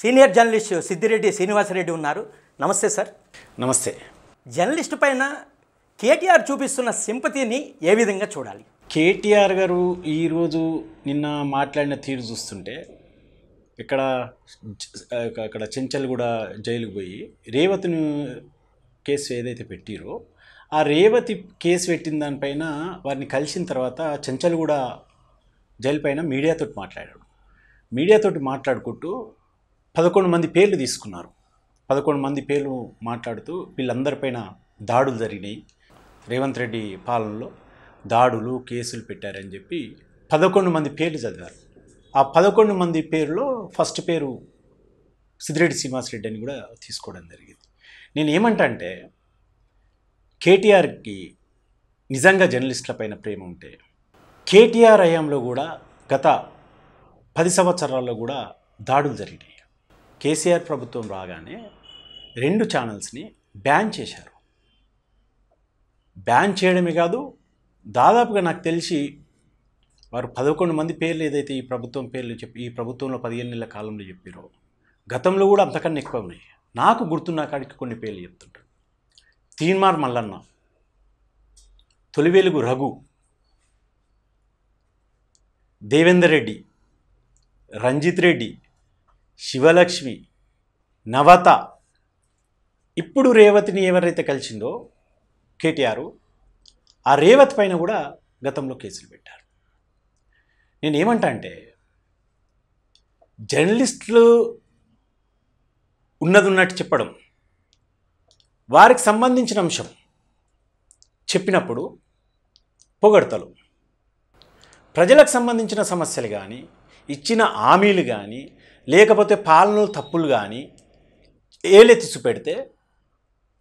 Senior journalist Siddireddy Srinivasa Reddy ఉన్నారు. నమస్తే sir. నమస్తే. జర్నలిస్టు పైన కేటీఆర్ చూపిస్తున్న సింపతిని ఏ విధంగా చూడాలి? కేటీఆర్ గారు ఈరోజు నిన్న మాట్లాడిన తీరు చూస్తుంటే అక్కడ చెంచల్గూడ జైలుకు పోయి రేవతిని కేసు ఏదైతే పెట్టిరో ఆ రేవతి కేసు పెట్టిన దానిపైన వారిని కలిసిన తర్వాత చెంచల్గూడ జైలు పైన మీడియాతోటి మాట్లాడాడు. మీడియాతోటి మాట్లాడుకుంటూ 11 మంది పేర్లు తీసుకున్నారు. 11 మంది పేర్లు మాట్లాడుతూ వీళ్ళందరిపైన దాడులు జరిగినాయి, రేవంత్ రెడ్డి పాలనలో దాడులు కేసులు పెట్టారని చెప్పి 11 మంది పేర్లు చదివారు. ఆ 11 మంది పేరులో ఫస్ట్ పేరు సిద్దిరెడ్డి శ్రీనివాసరెడ్డి అని కూడా తీసుకోవడం జరిగింది. నేను ఏమంటా అంటే కేటీఆర్కి నిజంగా జర్నలిస్టుల పైన ప్రేమ ఉంటే కేటీఆర్ హయాంలో కూడా గత 10 సంవత్సరాల్లో కూడా దాడులు జరిగినాయి. కేసీఆర్ ప్రభుత్వం రాగానే 2 ఛానల్స్ని బ్యాన్ చేశారు. బ్యాన్ చేయడమే కాదు, దాదాపుగా నాకు తెలిసి వారు 11 మంది పేర్లు ఏదైతే ఈ ప్రభుత్వం పేర్లు ఈ ప్రభుత్వంలో 15 నెలల కాలంలో చెప్పారో గతంలో కూడా అంతకన్నా ఎక్కువ ఉన్నాయి. నాకు గుర్తున్న కాడికి కొన్ని పేర్లు చెప్తుంటారు. తీన్మార్ మల్లన్న, తొలివేలుగు రఘు, దేవేందర్ రెడ్డి, రంజిత్ రెడ్డి, శివలక్ష్మి, నవత, ఇప్పుడు రేవతిని ఎవరైతే కలిసిందో కేటీఆర్, ఆ రేవతి పైన కూడా గతంలో కేసులు పెట్టారు. నేనేమంటా అంటే జర్నలిస్టులు ఉన్నది ఉన్నట్టు చెప్పడం, వారికి సంబంధించిన అంశం చెప్పినప్పుడు పొగడతలు, ప్రజలకు సంబంధించిన సమస్యలు కానీ, ఇచ్చిన హామీలు కానీ, లేకపోతే పాలనలో తప్పులు కానీ ఏలెత్తి చూపెడితే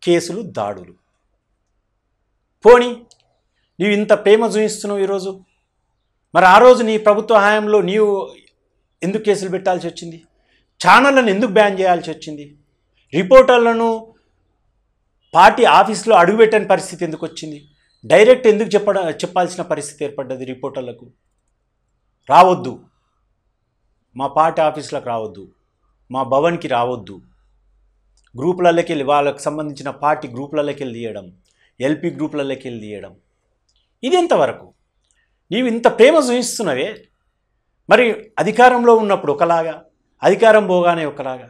కేసులు, దాడులు. పోనీ నీవు ఇంత ప్రేమ చూపిస్తున్నావు ఈరోజు, మరి ఆ రోజు నీ ప్రభుత్వ హయాంలో నీవు ఎందుకు కేసులు పెట్టాల్సి వచ్చింది? ఛానళ్ళను ఎందుకు బ్యాన్ చేయాల్సి వచ్చింది? రిపోర్టర్లను పార్టీ ఆఫీస్లో అడుగుపెట్టని పరిస్థితి ఎందుకు వచ్చింది? డైరెక్ట్ ఎందుకు చెప్పాల్సిన పరిస్థితి ఏర్పడ్డది? రిపోర్టర్లకు రావద్దు, మా పార్టీ ఆఫీసులకు రావద్దు, మా భవన్కి రావద్దు, గ్రూపులలోకి వెళ్ళి వాళ్ళకు సంబంధించిన పార్టీ గ్రూపులలోకి వెళ్ళి తీయడం, ఎల్పీ గ్రూపులలోకి వెళ్ళి తీయడం, ఇది ఎంతవరకు? నీవు ఇంత ప్రేమ చూపిస్తున్నవే, మరి అధికారంలో ఉన్నప్పుడు ఒకలాగా, అధికారం పోగానే ఒకలాగా.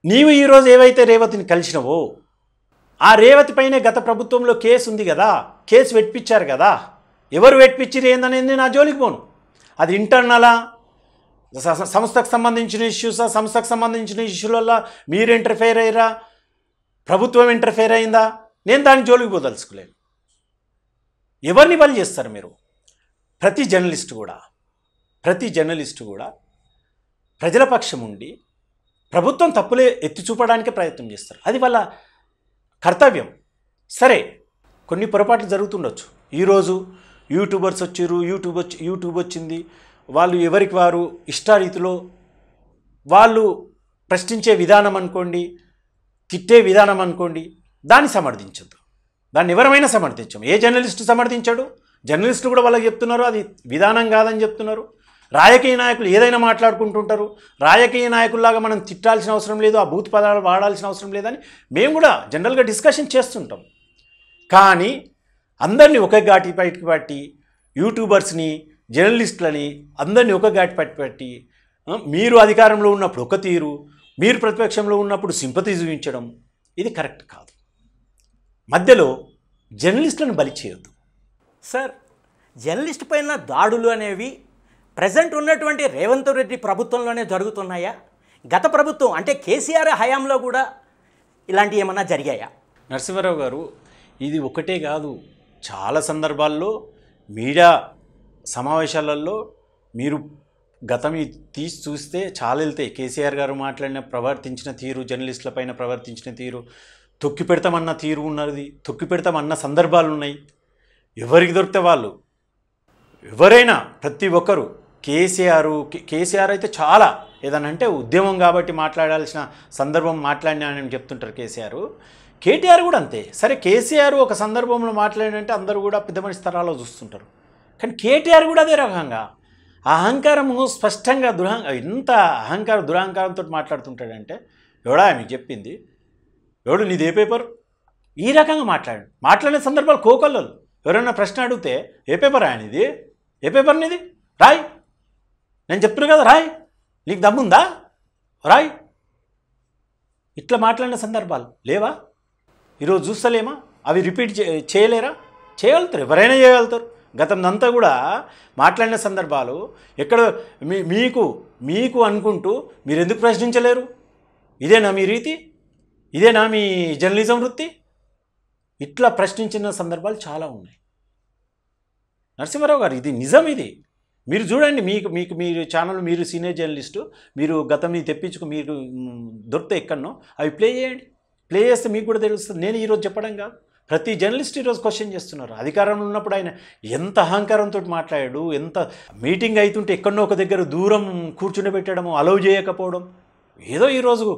నీవు ఈరోజు ఏవైతే రేవతిని కలిసినవో ఆ రేవతి పైనే గత ప్రభుత్వంలో కేసు ఉంది కదా, కేసు పెట్టించారు కదా, ఎవరు పెట్టించారు ఏందనేది నా జోలికి పోను. అది ఇంటర్నలా, సంస్థకు సంబంధించిన ఇష్యూసా, సంస్థకు సంబంధించిన ఇష్యూలలో మీరు ఇంటర్ఫేర్ అయ్యారా, ప్రభుత్వం ఇంటర్ఫేర్ అయిందా, నేను దానికి జోలికి పోదలుచుకోలేను. ఎవరిని బలి చేస్తారు మీరు? ప్రతి జర్నలిస్టు కూడా ప్రజల పక్షం ఉండి ప్రభుత్వం తప్పులే ఎత్తి చూపడానికే ప్రయత్నం చేస్తారు. అది వాళ్ళ కర్తవ్యం. సరే, కొన్ని పొరపాట్లు జరుగుతుండొచ్చు. ఈరోజు యూట్యూబర్స్ వచ్చారు, యూట్యూబ్ వచ్చింది, వాళ్ళు ఎవరికి వారు ఇష్టారీతిలో వాళ్ళు ప్రశ్నించే విధానం అనుకోండి, తిట్టే విధానం అనుకోండి, దాన్ని సమర్థించద్దు. దాన్ని ఎవరమైనా సమర్థించం. ఏ జర్నలిస్టు సమర్థించాడు? జర్నలిస్టులు కూడా వాళ్ళకి చెప్తున్నారు అది విధానం కాదని చెప్తున్నారు. రాజకీయ నాయకులు ఏదైనా మాట్లాడుకుంటుంటారు. రాజకీయ నాయకుల్లాగా మనం తిట్టాల్సిన అవసరం లేదు, ఆ భూత పదాలు వాడాల్సిన అవసరం లేదని మేము కూడా జనరల్గా డిస్కషన్ చేస్తుంటాం. కానీ అందరినీ ఒక ఘాటి బయటికి పట్టి, యూట్యూబర్స్ని, జర్నలిస్టులని అందరినీ ఒక ఘాటి పట్టి మీరు అధికారంలో ఉన్నప్పుడు ఒక తీరు, మీరు ప్రతిపక్షంలో ఉన్నప్పుడు సింపతి చూపించడం, ఇది కరెక్ట్ కాదు. మధ్యలో జర్నలిస్టులను బలి చేయొద్దు. సార్, జర్నలిస్టు పైన దాడులు అనేవి ప్రజెంట్ ఉన్నటువంటి రేవంత్ రెడ్డి ప్రభుత్వంలోనే జరుగుతున్నాయా? గత ప్రభుత్వం అంటే కేసీఆర్ హయాంలో కూడా ఇలాంటివి ఏమన్నా జరిగాయా? నరసింహారావు గారు, ఇది ఒకటే కాదు, చాలా సందర్భాల్లో మీడియా సమావేశాలలో మీరు గతం తీసి చూస్తే చాలా వెళ్తాయి. కేసీఆర్ గారు ప్రవర్తించిన తీరు, జర్నలిస్టుల పైన ప్రవర్తించిన తీరు, తొక్కి పెడతామన్న తీరు ఉన్నది, తొక్కి పెడతామన్న సందర్భాలు ఉన్నాయి. ఎవరికి దొరికితే వాళ్ళు, ఎవరైనా ప్రతి ఒక్కరు కేసీఆర్ అయితే చాలా ఏదనంటే ఉద్యమం కాబట్టి మాట్లాడాల్సిన సందర్భం మాట్లాడినానని చెప్తుంటారు కేసీఆర్. కేటీఆర్ కూడా అంతే. సరే, కేసీఆర్ ఒక సందర్భంలో మాట్లాడినంటే అందరూ కూడా పెద్ద మనిషి స్థరాల్లో చూస్తుంటారు. కానీ కేటీఆర్ కూడా అదే రకంగా అహంకారము స్పష్టంగా ఎంత దురహంకారంతో మాట్లాడుతుంటాడంటే, ఎవడా మీకు చెప్పింది, ఎవడు నీది ఏ పేపర్, ఈ రకంగా మాట్లాడిన సందర్భాలు కోకొల్లలు. ఎవరైనా ప్రశ్న అడిగితే ఏ పేపర్ ఆయన ఇది, ఏ పేపర్ నీది, రాయ్, నేను చెప్తున్నా కదా రాయ్, నీకు దమ్ముందా రాయ్, ఇట్లా మాట్లాడిన సందర్భాలు లేవా? ఈరోజు చూస్తలేమా? అవి రిపీట్ చేయలేరా? చేయగలుగుతారు, ఎవరైనా చేయగలుగుతారు. గతందంతా కూడా మాట్లాడిన సందర్భాలు ఎక్కడ మీకు అనుకుంటూ మీరు ఎందుకు ప్రశ్నించలేరు? ఇదేనా మీ రీతి? ఇదేనా మీ జర్నలిజం వృత్తి? ఇట్లా ప్రశ్నించిన సందర్భాలు చాలా ఉన్నాయి. నరసింహారావు గారు, ఇది నిజం. ఇది మీరు చూడండి, మీరు ఛానల్, మీరు సీనియర్ జర్నలిస్టు, మీరు గతం మీద తెప్పించుకు మీరు దొరికితే ఎక్కడనో అవి ప్లే చేయండి. ప్లే చేస్తే మీకు కూడా తెలుస్తుంది. నేను ఈరోజు చెప్పడం కాదు, ప్రతి జర్నలిస్ట్ ఈరోజు క్వశ్చన్ చేస్తున్నారు. అధికారంలో ఉన్నప్పుడు ఆయన ఎంత అహంకారంతో మాట్లాడాడు, ఎంత మీటింగ్ అవుతుంటే ఎక్కడనో ఒక దగ్గర దూరం కూర్చుండబెట్టడము, అలౌ చేయకపోవడం. ఏదో ఈరోజు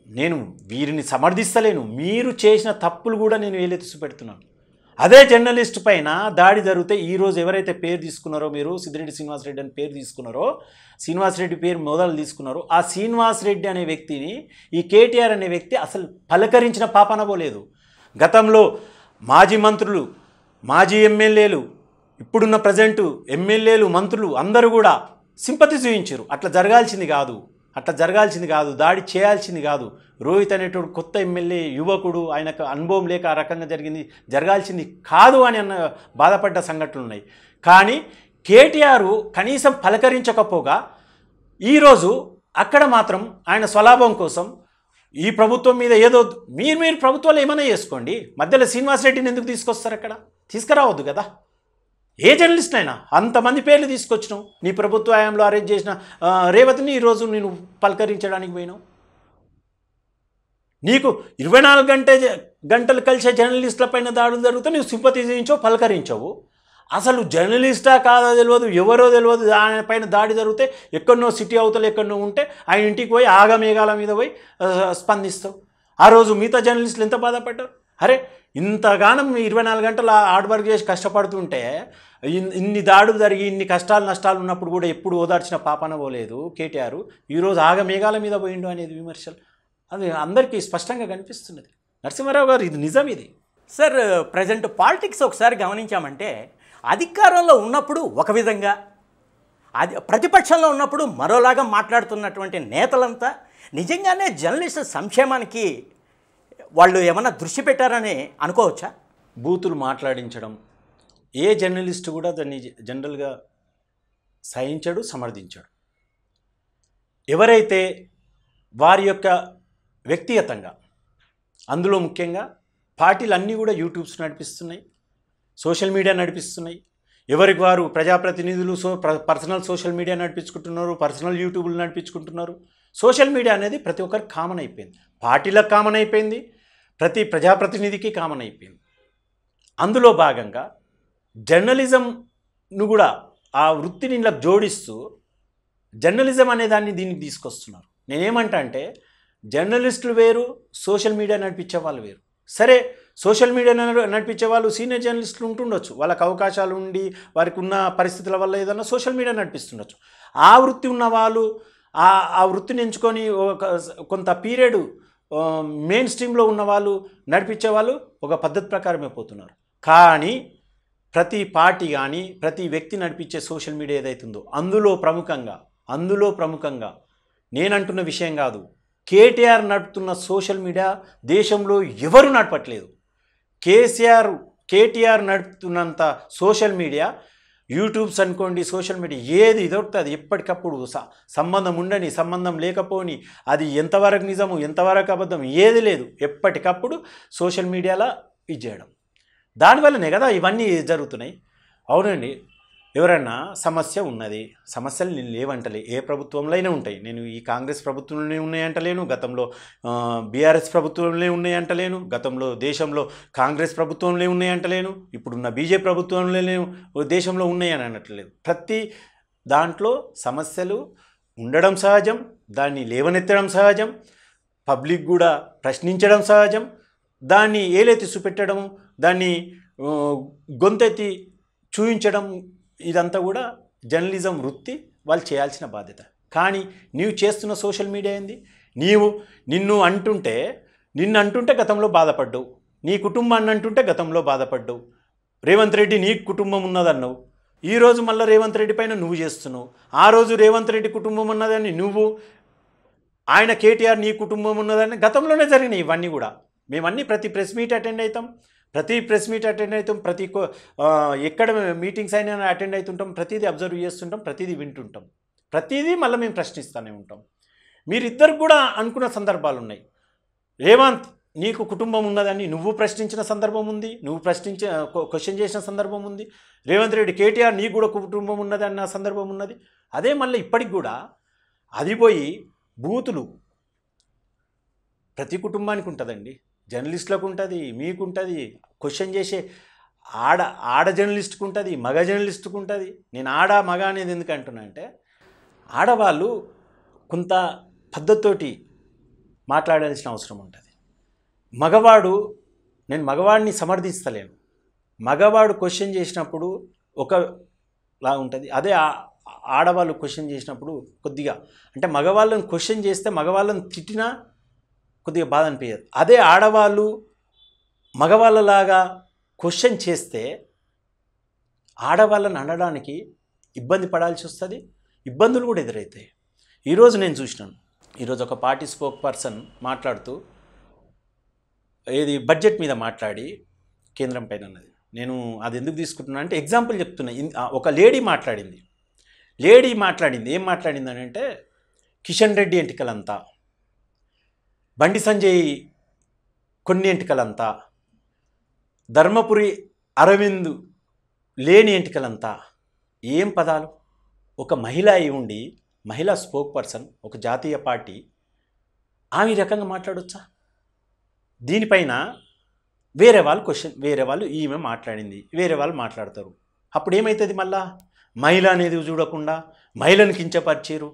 నేను వీరిని సమర్థిస్తలేను, మీరు చేసిన తప్పులు కూడా నేను వేలెత్తి చూపెడుతున్నాను. అదే జర్నలిస్ట్ పైన దాడి జరిగితే ఈరోజు ఎవరైతే పేరు తీసుకున్నారో, మీరు సిద్దిరెడ్డి శ్రీనివాసరెడ్డి అని పేరు తీసుకున్నారో, శ్రీనివాసరెడ్డి పేరు మొదలు తీసుకున్నారో, ఆ శ్రీనివాసరెడ్డి అనే వ్యక్తిని ఈ కేటీఆర్ అనే వ్యక్తి అసలు పలకరించిన పాపన పోలేదు. గతంలో మాజీ మంత్రులు, మాజీ ఎమ్మెల్యేలు, ఇప్పుడున్న ప్రజెంటు ఎమ్మెల్యేలు, మంత్రులు అందరూ కూడా సింపతి చూపించారు. అట్లా జరగాల్సింది కాదు, దాడి చేయాల్సింది కాదు. రోహిత్ అనేటువంటి కొత్త ఎమ్మెల్యే, యువకుడు, ఆయనకు అనుభవం లేక ఆ రకంగా జరగాల్సింది కాదు అని బాధపడ్డ సంఘటనలు ఉన్నాయి. కానీ కేటీఆర్ కనీసం పలకరించకపోగా ఈరోజు అక్కడ మాత్రం ఆయన స్వలాభం కోసం ఈ ప్రభుత్వం మీద ఏదో మీరు ప్రభుత్వాలు ఏమైనా చేసుకోండి, మధ్యలో శ్రీనివాసరెడ్డిని ఎందుకు తీసుకొస్తారు? అక్కడ తీసుకురావద్దు కదా. ఏ జర్నలిస్ట్ అయినా అంతమంది పేర్లు తీసుకొచ్చినావు, నీ ప్రభుత్వ హయాంలో అరెస్ట్ చేసిన రేవతిని ఈరోజు నేను పలకరించడానికి పోయినావు. నీకు 24 గంటలు కలిసే జర్నలిస్టుల పైన దాడులు జరిగితే నువ్వు సింపతి చూపించావు, పలకరించవు. అసలు జర్నలిస్టా కాదో తెలియదు, ఎవరో తెలియదు, ఆయన పైన దాడి జరిగితే ఎక్కడనో సిటీ అవతల ఎక్కడనో ఉంటే ఆయన ఇంటికి పోయి ఆగమేఘాల మీద పోయి స్పందిస్తావు. ఆ రోజు మిగతా జర్నలిస్టులు ఎంత బాధపడ్డారు? అరే, ఇంతగానం 24 గంటలు హార్డ్ వర్క్ చేసి కష్టపడుతుంటే ఇన్ని దాడులు జరిగి ఇన్ని కష్టాలు నష్టాలు ఉన్నప్పుడు కూడా ఎప్పుడు ఓదార్చిన పాపన పోలేదు కేటీఆర్. ఈరోజు ఆగమేఘాల మీద పోయిండు అనేది విమర్శలు, అది అందరికీ స్పష్టంగా కనిపిస్తున్నది. నరసింహారావు గారు, ఇది నిజం. ఇది సార్, ప్రజెంట్ పాలిటిక్స్ ఒకసారి గమనించామంటే అధికారంలో ఉన్నప్పుడు ఒక విధంగా, ప్రతిపక్షంలో ఉన్నప్పుడు మరోలాగా మాట్లాడుతున్నటువంటి నేతలంతా నిజంగానే జర్నలిస్ట్ సంక్షేమానికి వాళ్ళు ఏమన్నా దృష్టి పెట్టారని అనుకోవచ్చా? బూతులు మాట్లాడించడం ఏ జర్నలిస్ట్ కూడా దాన్ని జనరల్గా సహించడు, సమర్థించాడు. ఎవరైతే వారి యొక్క వ్యక్తిగతంగా, అందులో ముఖ్యంగా పార్టీలు అన్నీ కూడా యూట్యూబ్స్ నడిపిస్తున్నాయి, సోషల్ మీడియా నడిపిస్తున్నాయి. ఎవరికి వారు ప్రజాప్రతినిధులు పర్సనల్ సోషల్ మీడియా నడిపించుకుంటున్నారు, పర్సనల్ యూట్యూబ్లు నడిపించుకుంటున్నారు. సోషల్ మీడియా అనేది ప్రతి ఒక్కరికి కామన్ అయిపోయింది, పార్టీలకు కామన్ అయిపోయింది, ప్రతి ప్రజాప్రతినిధికి కామన్ అయిపోయింది. అందులో భాగంగా జర్నలిజంను కూడా ఆ వృత్తిని ఇలా జోడిస్తూ జర్నలిజం అనే దాన్ని దీనికి తీసుకొస్తున్నారు. నేనేమంటా అంటే, జర్నలిస్టులు వేరు, సోషల్ మీడియా నడిపించే వాళ్ళు వేరు. సరే, సోషల్ మీడియా నడిపించే వాళ్ళు సీనియర్ జర్నలిస్టులు ఉంటుండొచ్చు, వాళ్ళకి అవకాశాలు ఉండి వారికి ఉన్న పరిస్థితుల వల్ల ఏదన్నా సోషల్ మీడియా నడిపిస్తుండొచ్చు. ఆ వృత్తి ఉన్న వాళ్ళు ఆ వృత్తిని ఎంచుకొని కొంత పీరియడ్ మెయిన్ స్ట్రీమ్లో ఉన్న వాళ్ళు నడిపించే వాళ్ళు ఒక పద్ధతి ప్రకారమే పోతున్నారు. కానీ ప్రతి పార్టీ కానీ ప్రతి వ్యక్తి నడిపించే సోషల్ మీడియా ఏదైతుందో అందులో ప్రముఖంగా నేనంటున్న విషయం కాదు, కేటీఆర్ నడుపుతున్న సోషల్ మీడియా దేశంలో ఎవరు నడపట్లేదు. కేటీఆర్ నడుపుతున్నంత సోషల్ మీడియా, యూట్యూబ్స్ అనుకోండి, సోషల్ మీడియా ఏది దొరుకుతుంది ఎప్పటికప్పుడు, సంబంధం ఉండని సంబంధం లేకపోని, అది ఎంతవరకు నిజము ఎంతవరకు అబద్ధం ఏది లేదు, ఎప్పటికప్పుడు సోషల్ మీడియాలో ఇది చేయడం. దానివల్లనే కదా ఇవన్నీ జరుగుతున్నాయి. అవునండి, ఎవరన్నా సమస్య ఉన్నది, సమస్యలు నేను లేవంటలే, ఏ ప్రభుత్వంలో అయినా ఉంటాయి. నేను ఈ కాంగ్రెస్ ప్రభుత్వంలోనే ఉన్నాయంటలేను, గతంలో బీఆర్ఎస్ ప్రభుత్వంలో ఉన్నాయంటలేను, గతంలో దేశంలో కాంగ్రెస్ ప్రభుత్వంలో ఉన్నాయంటలేను, ఇప్పుడున్న బీజేపీ ప్రభుత్వంలోనే దేశంలో ఉన్నాయని అనట్లేదు. ప్రతి దాంట్లో సమస్యలు ఉండడం సహజం, దాన్ని లేవనెత్తడం సహజం, పబ్లిక్ కూడా ప్రశ్నించడం సహజం, దాన్ని ఏలెత్తి చూపెట్టడం, దాన్ని గొంతెత్తి చూపించడం, ఇదంతా కూడా జర్నలిజం వృత్తి. వాళ్ళు చేయాల్సిన బాధ్యత. కానీ నీవు చేస్తున్న సోషల్ మీడియా ఏంది? నిన్ను అంటుంటే గతంలో బాధపడ్డావు, నీ కుటుంబాన్ని అంటుంటే గతంలో బాధపడ్డావు, రేవంత్ రెడ్డి నీ కుటుంబం ఉన్నదన్నావు, ఈరోజు మళ్ళీ రేవంత్ రెడ్డి పైన నువ్వు చేస్తున్నావు. ఆ రోజు రేవంత్ రెడ్డి కుటుంబం ఉన్నదని నువ్వు, ఆయన కేటీఆర్ నీ కుటుంబం ఉన్నదని గతంలోనే జరిగినాయి ఇవన్నీ కూడా. మేమన్నీ ప్రతి ప్రెస్ మీట్ అటెండ్ అవుతాం, ప్రతి ఎక్కడ మీటింగ్స్ అయినా అటెండ్ అవుతుంటాం, ప్రతిదీ అబ్జర్వ్ చేస్తుంటాం, ప్రతిదీ వింటుంటాం, ప్రతిదీ మళ్ళీ మేము ప్రశ్నిస్తూనే ఉంటాం. మీరిద్దరు కూడా అనుకున్న సందర్భాలు ఉన్నాయి. రేవంత్ నీకు కుటుంబం ఉన్నదని నువ్వు ప్రశ్నించిన సందర్భం ఉంది, నువ్వు క్వశ్చన్ చేసిన సందర్భం ఉంది. రేవంత్ రెడ్డి కేటీఆర్ నీకు కూడా కుటుంబం ఉన్నది అన్న సందర్భం ఉన్నది. అదే మళ్ళీ ఇప్పటికి కూడా అది పోయి బూతులు ప్రతి కుటుంబానికి ఉంటుందండి. జర్నలిస్టులకు ఉంటుంది, మీకుంటుంది, క్వశ్చన్ చేసే ఆడ జర్నలిస్టుకు ఉంటుంది, మగ జర్నలిస్టుకు ఉంటుంది. నేను మగ అనేది ఎందుకు అంటున్నా అంటే, ఆడవాళ్ళు కొంత పద్ధతితోటి మాట్లాడాల్సిన అవసరం ఉంటుంది. నేను మగవాడిని సమర్థిస్తలేను. మగవాడు క్వశ్చన్ చేసినప్పుడు ఒకలా ఉంటుంది, అదే ఆడవాళ్ళు క్వశ్చన్ చేసినప్పుడు కొద్దిగా, అంటే మగవాళ్ళని క్వశ్చన్ చేస్తే మగవాళ్ళని తిట్టినా కొద్దిగా బాధ అనిపించదు. అదే ఆడవాళ్ళు మగవాళ్ళలాగా క్వశ్చన్ చేస్తే ఆడవాళ్ళని అనడానికి ఇబ్బంది పడాల్సి వస్తుంది, ఇబ్బందులు కూడా ఎదురవుతాయి. ఈరోజు నేను చూసినాను, ఈరోజు ఒక పార్టీ స్పోక్ పర్సన్ మాట్లాడుతూ బడ్జెట్ మీద మాట్లాడి కేంద్రం పైన అన్నది. నేను అది ఎందుకు తీసుకుంటున్నా అంటే ఎగ్జాంపుల్ చెప్తున్నా. ఒక లేడీ మాట్లాడింది. ఏం మాట్లాడింది అని అంటే, కిషన్ రెడ్డి ఎంటికలంతా, బండి సంజయ్ కొన్ని ఎంటికలంతా, ధర్మపురి అరవింద్ లేని ఎంటికలంతా. ఏం పదాలు! ఒక మహిళ అయి ఉండి, మహిళా స్పోక్ పర్సన్, ఒక జాతీయ పార్టీ, ఆమె ఈ రకంగా మాట్లాడొచ్చా? దీనిపైన వేరే వాళ్ళు ఈమె మాట్లాడింది, వేరే వాళ్ళు మాట్లాడతారు. అప్పుడు ఏమవుతుంది? మళ్ళా మహిళ అనేది చూడకుండా మహిళను కించపరిచారు.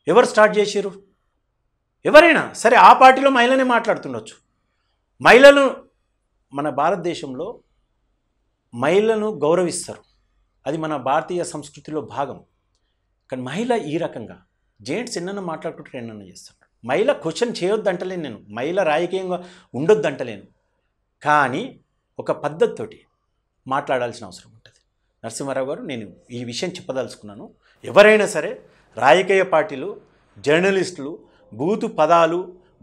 ఎవరు స్టార్ట్ చేశారు? ఎవరైనా సరే ఆ పార్టీలో మహిళనే మాట్లాడుతుండొచ్చు. మహిళలు మన భారతదేశంలో మహిళలను గౌరవిస్తారు, అది మన భారతీయ సంస్కృతిలో భాగం. కానీ మహిళ ఈ రకంగా జెంట్స్ ఎన్నన్నా మాట్లాడుకుంటారు, ఎన్నన్నా చేస్తారు. మహిళ క్వశ్చన్ చేయొద్దంటలేను, నేను మహిళ రాజకీయంగా ఉండొద్దంటలేను, కానీ ఒక పద్ధతితోటి మాట్లాడాల్సిన అవసరం ఉంటుంది. నరసింహారావు గారు, నేను ఈ విషయం చెప్పదలుచుకున్నాను. ఎవరైనా సరే రాజకీయ పార్టీలు, జర్నలిస్టులు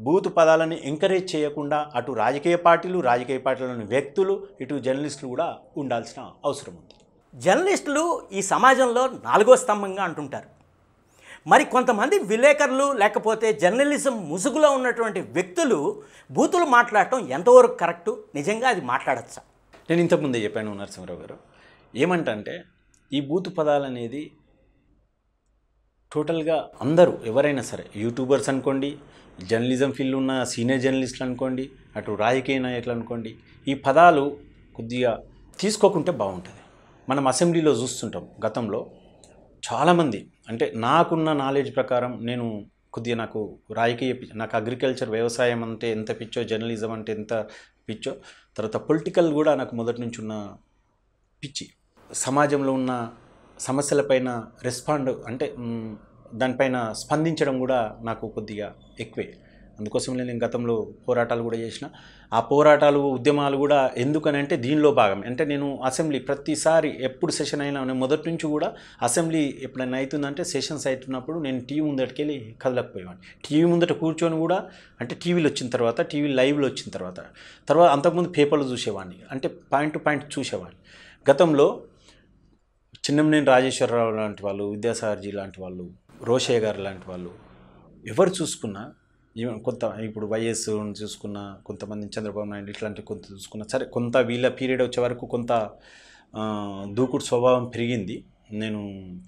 బూతు పదాలని ఎంకరేజ్ చేయకుండా అటు రాజకీయ పార్టీలోని వ్యక్తులు, ఇటు జర్నలిస్టులు కూడా ఉండాల్సిన అవసరం ఉంది. జర్నలిస్టులు ఈ సమాజంలో 4వ స్తంభంగా అంటుంటారు. మరి కొంతమంది విలేకరులు లేకపోతే జర్నలిజం ముసుగులో ఉన్నటువంటి వ్యక్తులు బూతులు మాట్లాడటం ఎంతవరకు కరెక్టు? నిజంగా అది మాట్లాడచ్చా? నేను ఇంతకుముందే చెప్పాను నరసింహారావు గారు, ఏమంటే ఈ బూతు పదాలు అనేది టోటల్గా అందరూ ఎవరైనా సరే, యూట్యూబర్స్ అనుకోండి, జర్నలిజం ఫీల్డ్ ఉన్న సీనియర్ జర్నలిస్టులు అనుకోండి, అటు రాజకీయ నాయకులు అనుకోండి, ఈ పదాలు కొద్దిగా తీసుకోకుంటే బాగుంటుంది. మనం అసెంబ్లీలో చూస్తుంటాం, గతంలో చాలామంది, అంటే నాకున్న నాలెడ్జ్ ప్రకారం, నేను కొద్దిగా నాకు అగ్రికల్చర్, వ్యవసాయం అంటే ఎంత పిచ్చో, జర్నలిజం అంటే ఎంత పిచ్చో, తర్వాత పొలిటికల్ కూడా నాకు మొదటి నుంచి ఉన్న పిచ్చి. సమాజంలో ఉన్న సమస్యలపైన రెస్పాండ్ అంటే దానిపైన స్పందించడం కూడా నాకు కొద్దిగా ఎక్కువే. అందుకోసం నేను గతంలో పోరాటాలు కూడా చేసిన. ఆ పోరాటాలు, ఉద్యమాలు కూడా ఎందుకనంటే దీనిలో భాగం. అంటే నేను అసెంబ్లీ ప్రతిసారి ఎప్పుడు సెషన్ అయినా, నేను మొదటి నుంచి కూడా అసెంబ్లీ ఎప్పుడైనా అవుతుందంటే, సెషన్స్ అవుతున్నప్పుడు నేను టీవీ ముందటికి వెళ్ళి కదలకపోయేవాడిని. టీవీ ముందట కూర్చొని కూడా, అంటే టీవీలో వచ్చిన తర్వాత, టీవీ లైవ్లో వచ్చిన తర్వాత అంతకుముందు పేపర్లు చూసేవాడిని, అంటే పాయింట్ టు పాయింట్ చూసేవాడిని. గతంలో చిన్నమనేని రాజేశ్వరరావు లాంటి వాళ్ళు, విద్యాసాగర్జీ లాంటి వాళ్ళు, రోషయ్య గారు లాంటి వాళ్ళు, ఎవరు చూసుకున్నా, ఇప్పుడు వైఎస్ చూసుకున్నా, కొంతమంది చంద్రబాబు నాయుడు ఇట్లాంటి కొంత చూసుకున్నా సరే, కొంత వీళ్ళ పీరియడ్ వచ్చే వరకు కొంత దూకుడు స్వభావం పెరిగింది, నేను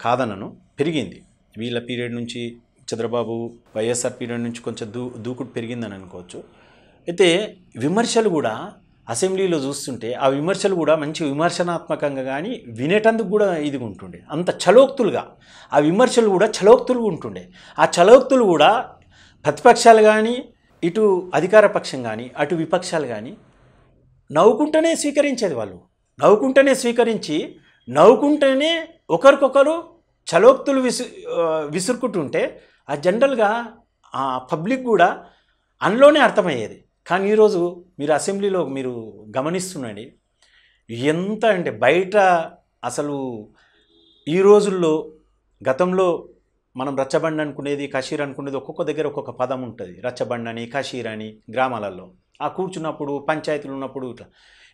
కాదనను, పెరిగింది. వీళ్ళ పీరియడ్ నుంచి, చంద్రబాబు వైఎస్ఆర్ పీరియడ్ నుంచి కొంచెం దూకుడు పెరిగిందని అనుకోవచ్చు. అయితే విమర్శలు కూడా అసెంబ్లీలో చూస్తుంటే, ఆ విమర్శలు కూడా మంచి విమర్శనాత్మకంగా కానీ వినేటందుకు కూడా ఇదిగా ఉంటుండే, అంత చలోక్తులుగా ఆ విమర్శలు కూడా చలోక్తులుగా ఉంటుండే. ఆ చలోక్తులు కూడా ప్రతిపక్షాలు కానీ, ఇటు అధికార పక్షం కానీ, అటు విపక్షాలు కానీ నవ్వుకుంటూనే స్వీకరించేది. వాళ్ళు నవ్వుకుంటూనే స్వీకరించి, నవ్వుకుంటూనే ఒకరికొకరు చలోక్తులు విసురుకుంటుంటే ఆ జనరల్గా ఆ పబ్లిక్ కూడా అందులోనే అర్థమయ్యేది. కానీ ఈరోజు మీరు అసెంబ్లీలో మీరు గమనిస్తున్నాండి, ఎంత అంటే బయట అసలు ఈ రోజుల్లో గతంలో మనం రచ్చబండ అనుకునేది, కషీర్ అనుకునేది ఒక్కొక్క దగ్గర ఒక్కొక్క పదం ఉంటుంది. రచ్చబండ అని, కషీర్ అని గ్రామాలలో ఆ కూర్చున్నప్పుడు పంచాయతీలు ఉన్నప్పుడు ఇట్లా.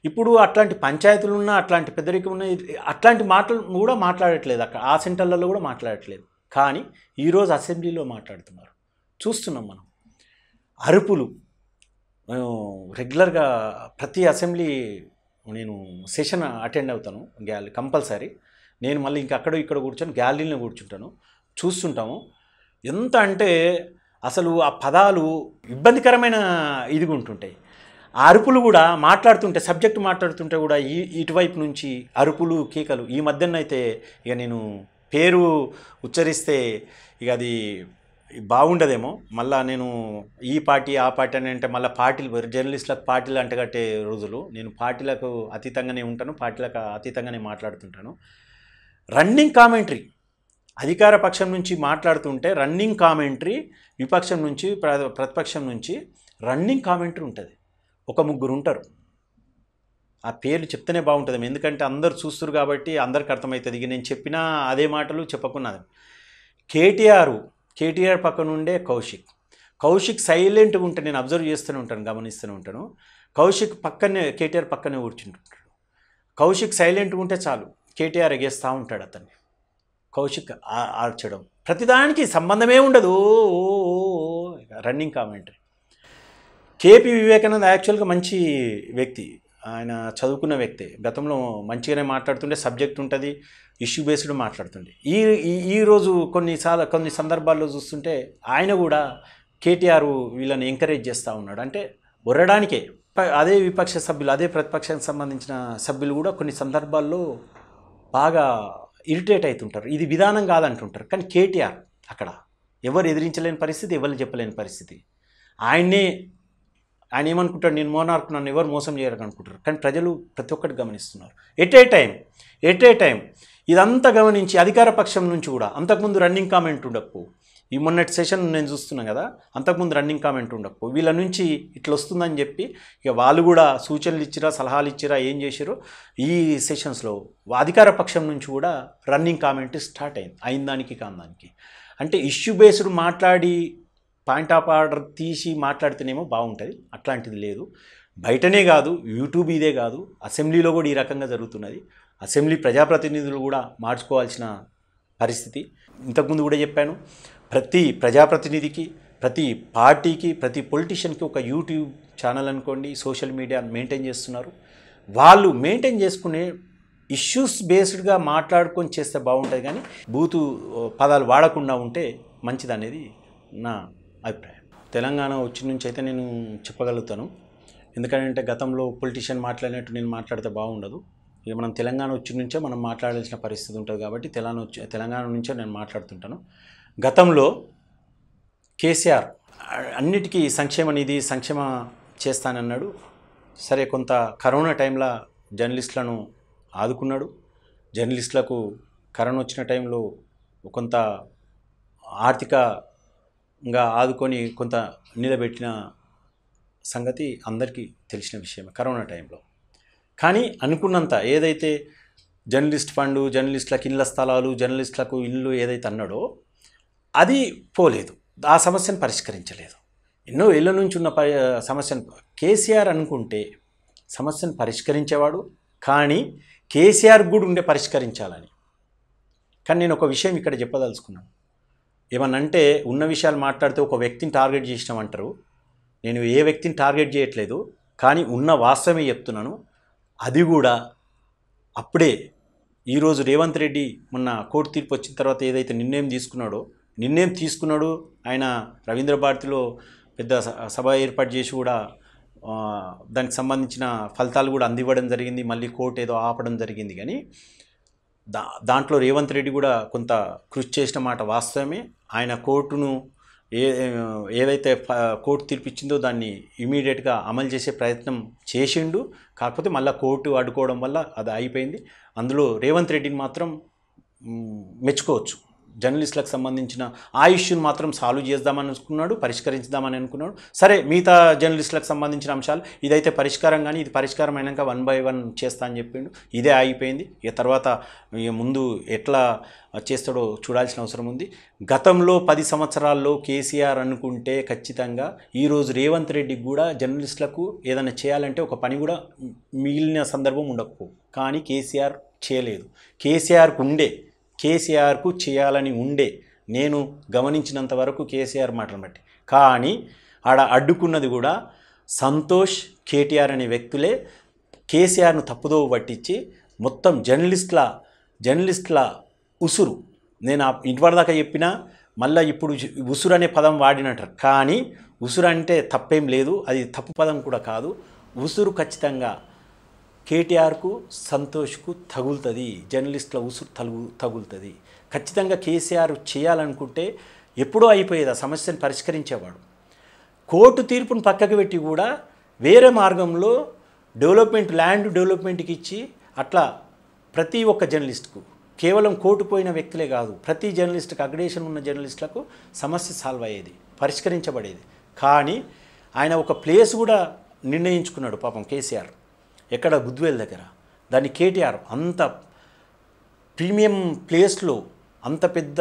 ఇప్పుడు అట్లాంటి పంచాయతీలు ఉన్నా, అట్లాంటి పెద్దరికం ఉన్న, అట్లాంటి మాటలు కూడా మాట్లాడట్లేదు. అక్కడ ఆ సెంటర్లలో కూడా మాట్లాడట్లేదు. కానీ ఈరోజు అసెంబ్లీలో మాట్లాడుతున్నారు, చూస్తున్నాం మనం. అరుపులు, రెగ్యులర్గా ప్రతి అసెంబ్లీ నేను సెషన్ అటెండ్ అవుతాను, గ్యాలరీ కంపల్సరీ. నేను మళ్ళీ ఇంకా అక్కడ ఇక్కడ కూర్చొని గ్యాలరీలో కూర్చుంటాను, చూస్తుంటాము. ఎంత అంటే అసలు ఆ పదాలు ఇబ్బందికరమైన ఇదిగా ఉంటుంటాయి. ఆ అరుపులు కూడా మాట్లాడుతుంటే, సబ్జెక్టు మాట్లాడుతుంటే కూడా ఇటువైపు నుంచి అరుపులు, కేకలు. ఈ మధ్యనైతే ఇక నేను పేరు ఉచ్చరిస్తే ఇక అది బాగుండదేమో, మళ్ళీ నేను ఈ పార్టీ ఆ పార్టీ అని అంటే మళ్ళీ పార్టీలు, జర్నలిస్టులకు పార్టీలు అంటగట్టే రోజులు. నేను పార్టీలకు అతీతంగానే ఉంటాను, పార్టీలకు అతీతంగానే మాట్లాడుతుంటాను. రన్నింగ్ కామెంటరీ, అధికార పక్షం నుంచి మాట్లాడుతుంటే రన్నింగ్ కామెంటరీ, విపక్షం నుంచి ప్రతిపక్షం నుంచి రన్నింగ్ కామెంటరీ ఉంటుంది. ఒక ముగ్గురు ఉంటారు. ఆ పేర్లు చెప్తేనే బాగుంటుంది, ఎందుకంటే అందరు చూస్తారు కాబట్టి అందరికి అర్థమవుతుంది. ఇక నేను చెప్పినా అదే మాటలు చెప్పకున్నది. కేటీఆర్ పక్కన ఉండే కౌశిక్ సైలెంట్గా ఉంటే నేను అబ్జర్వ్ చేస్తూనే ఉంటాను, గమనిస్తూనే ఉంటాను. కౌశిక్ పక్కనే, కేటీఆర్ పక్కనే కూర్చుంటుంటాడు. కౌశిక్ సైలెంట్గా ఉంటే చాలు, కేటీఆర్ ఎగేస్తూ ఉంటాడు అతన్ని. కౌశిక్ ఆర్చడం, ప్రతిదానికి సంబంధమే ఉండదు. Running commentary. కేపీ వివేకానంద యాక్చువల్గా మంచి వ్యక్తి, ఆయన చదువుకున్న వ్యక్తి. గతంలో మంచిగానే మాట్లాడుతుంటే, సబ్జెక్ట్ ఉంటుంది, ఇష్యూ బేస్డ్ మాట్లాడుతుండే. ఈరోజు కొన్ని సందర్భాల్లో చూస్తుంటే ఆయన కూడా కేటీఆర్ వీళ్ళని ఎంకరేజ్ చేస్తూ ఉన్నాడు. అంటే ఉరడానికే. అదే విపక్ష సభ్యులు, అదే ప్రతిపక్షానికి సంబంధించిన సభ్యులు కూడా కొన్ని సందర్భాల్లో బాగా ఇరిటేట్ అవుతుంటారు. ఇది విధానం కాదంటుంటారు. కానీ కేటీఆర్ అక్కడ ఎవరు ఎదిరించలేని పరిస్థితి, ఎవరు చెప్పలేని పరిస్థితి. ఆయన ఏమనుకుంటాడు, నేను మోనార్క్, నన్ను ఎవరు మోసం చేయరు అనుకుంటారు. కానీ ప్రజలు ప్రతి ఒక్కటి గమనిస్తున్నారు. ఎట్ ఏ టైం ఇదంతా గమనించి అధికార పక్షం నుంచి కూడా, అంతకుముందు రన్నింగ్ కామెంట్ ఉండకపో, ఈ మొన్నటి సెషన్ నేను చూస్తున్నాను కదా, అంతకుముందు రన్నింగ్ కామెంట్ ఉండకపో, వీళ్ళ నుంచి ఇట్లా వస్తుందని చెప్పి ఇక వాళ్ళు కూడా సూచనలు ఇచ్చిరా, సలహాలు ఇచ్చిరా, ఏం చేసిరో ఈ సెషన్స్లో అధికార పక్షం నుంచి కూడా రన్నింగ్ కామెంట్ స్టార్ట్ అయిన దానికి కాందానికి. అంటే ఇష్యూ బేస్డ్ మాట్లాడి పాయింట్ ఆఫ్ ఆర్డర్ తీసి మాట్లాడితేనేమో బాగుంటుంది. అట్లాంటిది లేదు. బయటనే కాదు, యూట్యూబ్ ఇదే కాదు, అసెంబ్లీలో కూడా ఈ రకంగా జరుగుతున్నది. అసెంబ్లీ ప్రజాప్రతినిధులు కూడా మార్చుకోవాల్సిన పరిస్థితి. ఇంతకుముందు కూడా చెప్పాను, ప్రతి ప్రజాప్రతినిధికి, ప్రతి పార్టీకి, ప్రతి పొలిటీషియన్కి ఒక యూట్యూబ్ ఛానల్ అనుకోండి, సోషల్ మీడియా మెయింటైన్ చేస్తున్నారు. వాళ్ళు మెయింటైన్ చేసుకునే ఇష్యూస్ బేస్డ్గా మాట్లాడుకొని చేస్తే బాగుంటుంది. కానీ బూతు పదాలు వాడకుండా ఉంటే మంచిదనేది నా అభిప్రాయం. తెలంగాణ వచ్చి నుంచి అయితే నేను చెప్పగలుగుతాను. ఎందుకంటే గతంలో పొలిటీషియన్ మాట్లాడినట్టు నేను మాట్లాడితే బాగుండదు. ఇక మనం తెలంగాణ వచ్చి నుంచే మనం మాట్లాడాల్సిన పరిస్థితి ఉంటుంది కాబట్టి తెలంగాణ నుంచే నేను మాట్లాడుతుంటాను. గతంలో కేసీఆర్ అన్నిటికీ సంక్షేమ నిధి, సంక్షేమ చేస్తానన్నాడు. సరే, కొంత కరోనా టైంలో జర్నలిస్టులను ఆదుకున్నాడు. జర్నలిస్టులకు కరోనా వచ్చిన టైంలో కొంత ఆర్థికంగా ఆదుకొని కొంత నిలబెట్టిన సంగతి అందరికీ తెలిసిన విషయమే కరోనా టైంలో. కానీ అనుకున్నంత ఏదైతే జర్నలిస్ట్ ఫండు, జర్నలిస్టులకు ఇళ్ళ స్థలాలు, జర్నలిస్టులకు ఇల్లు ఏదైతే అన్నాడో అది పోలేదు. ఆ సమస్యను పరిష్కరించలేదు. ఎన్నో ఏళ్ళ నుంచి ఉన్న సమస్యను కేసీఆర్ అనుకుంటే సమస్యను పరిష్కరించేవాడు. కానీ కేసీఆర్ కూడా ఉండే పరిష్కరించాలని. కానీ నేను ఒక విషయం ఇక్కడ చెప్పదలుచుకున్నాను. ఏమన్నంటే ఉన్న విషయాలు మాట్లాడితే ఒక వ్యక్తిని టార్గెట్ చేసినామంటారు. నేను ఏ వ్యక్తిని టార్గెట్ చేయట్లేదు, కానీ ఉన్న వాస్తవమే చెప్తున్నాను. అది కూడా అప్పుడే ఈరోజు రేవంత్ రెడ్డి మొన్న కోర్టు తీర్పు వచ్చిన తర్వాత ఏదైతే నిర్ణయం తీసుకున్నాడు ఆయన రవీంద్ర భారతిలో పెద్ద సభ ఏర్పాటు చేసి కూడా దానికి సంబంధించిన ఫలితాలు కూడా అందివ్వడం జరిగింది. మళ్ళీ కోర్టు ఏదో ఆపడం జరిగింది. కానీ దాంట్లో రేవంత్ రెడ్డి కూడా కొంత కృషి చేసిన మాట వాస్తవమే. ఆయన కోర్టును ఏదైతే కోర్టు తీర్పిచ్చిందో దాన్ని ఇమీడియట్గా అమలు చేసే ప్రయత్నం చేసిండు. కాకపోతే మళ్ళీ కోర్టు అడ్డుకోవడం వల్ల అది అయిపోయింది. అందులో రేవంత్ రెడ్డిని మాత్రం మెచ్చుకోవచ్చు. జర్నలిస్టులకు సంబంధించిన ఆ ఇష్యూని మాత్రం సాల్వ్ చేద్దామని అనుకున్నాడు, పరిష్కరించుదామని అనుకున్నాడు. సరే మిగతా జర్నలిస్టులకు సంబంధించిన అంశాలు ఇదైతే పరిష్కారం, కానీ ఇది పరిష్కారం అయినాక 1 by 1 చేస్తా అని చెప్పిండు. ఇదే ఆగిపోయింది. ఇక తర్వాత ఇక ముందు ఎట్లా చేస్తాడో చూడాల్సిన అవసరం ఉంది. గతంలో 10 సంవత్సరాల్లో కేసీఆర్ అనుకుంటే ఖచ్చితంగా ఈరోజు రేవంత్ రెడ్డికి కూడా జర్నలిస్టులకు ఏదైనా చేయాలంటే ఒక పని కూడా మిగిలిన సందర్భం ఉండకపో, కానీ కేసీఆర్ చేయలేదు. కేసీఆర్కు చేయాలని ఉండే, నేను గమనించినంత వరకు కేసీఆర్ మాటలు బట్టి. కానీ ఆడ అడ్డుకున్నది కూడా సంతోష్, కేటీఆర్ అనే వ్యక్తులే కేసీఆర్ను తప్పుదోవ పట్టించి మొత్తం జర్నలిస్టుల ఉసురు. నేను ఇటువరదాకా చెప్పినా మళ్ళీ ఇప్పుడు ఉసురు అనే పదం వాడినట్టు, కానీ ఉసురు అంటే తప్పేం లేదు, అది తప్పు పదం కూడా కాదు. ఉసురు ఖచ్చితంగా కేటీఆర్కు, సంతోష్కు తగులుతుంది, జర్నలిస్టుల ఉసురు తగులుతుంది. ఖచ్చితంగా కేసీఆర్ చేయాలనుకుంటే ఎప్పుడో అయిపోయేది, ఆ సమస్యను పరిష్కరించేవాడు. కోర్టు తీర్పును పక్కకు పెట్టి కూడా వేరే మార్గంలో ల్యాండ్ డెవలప్మెంట్కి ఇచ్చి అట్లా ప్రతి ఒక్క జర్నలిస్టుకు, కేవలం కోర్టు పోయిన వ్యక్తులే కాదు, ప్రతి జర్నలిస్టుకు, అగ్రేషన్ ఉన్న జర్నలిస్టులకు సమస్య సాల్వ్ అయ్యేది, పరిష్కరించబడేది. కానీ ఆయన ఒక ప్లేస్ కూడా నిర్ణయించుకున్నాడు పాపం కేసీఆర్, ఎక్కడ బుద్వేల్ దగ్గర. దాన్ని కేటీఆర్ అంత ప్రీమియం ప్లేస్లో, అంత పెద్ద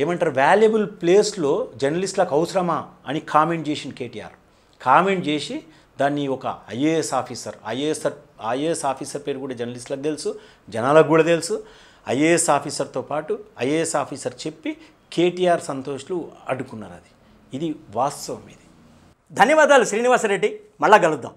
ఏమంటారు వాల్యుబుల్ ప్లేస్లో జర్నలిస్టులకు అవసరమా అని కామెంట్ చేసిన కేటీఆర్. కామెంట్ చేసి దాన్ని ఒక ఐఏఎస్ ఆఫీసర్ పేరు కూడా జర్నలిస్టులకు తెలుసు, జనాలకు కూడా తెలుసు. ఐఏఎస్ ఆఫీసర్తో పాటు ఐఏఎస్ ఆఫీసర్ చెప్పి కేటీఆర్, సంతోష్లు అడ్డుకున్నారు. ఇది వాస్తవం. ఇది ధన్యవాదాలు శ్రీనివాసరెడ్డి, మళ్ళా కలుద్దాం.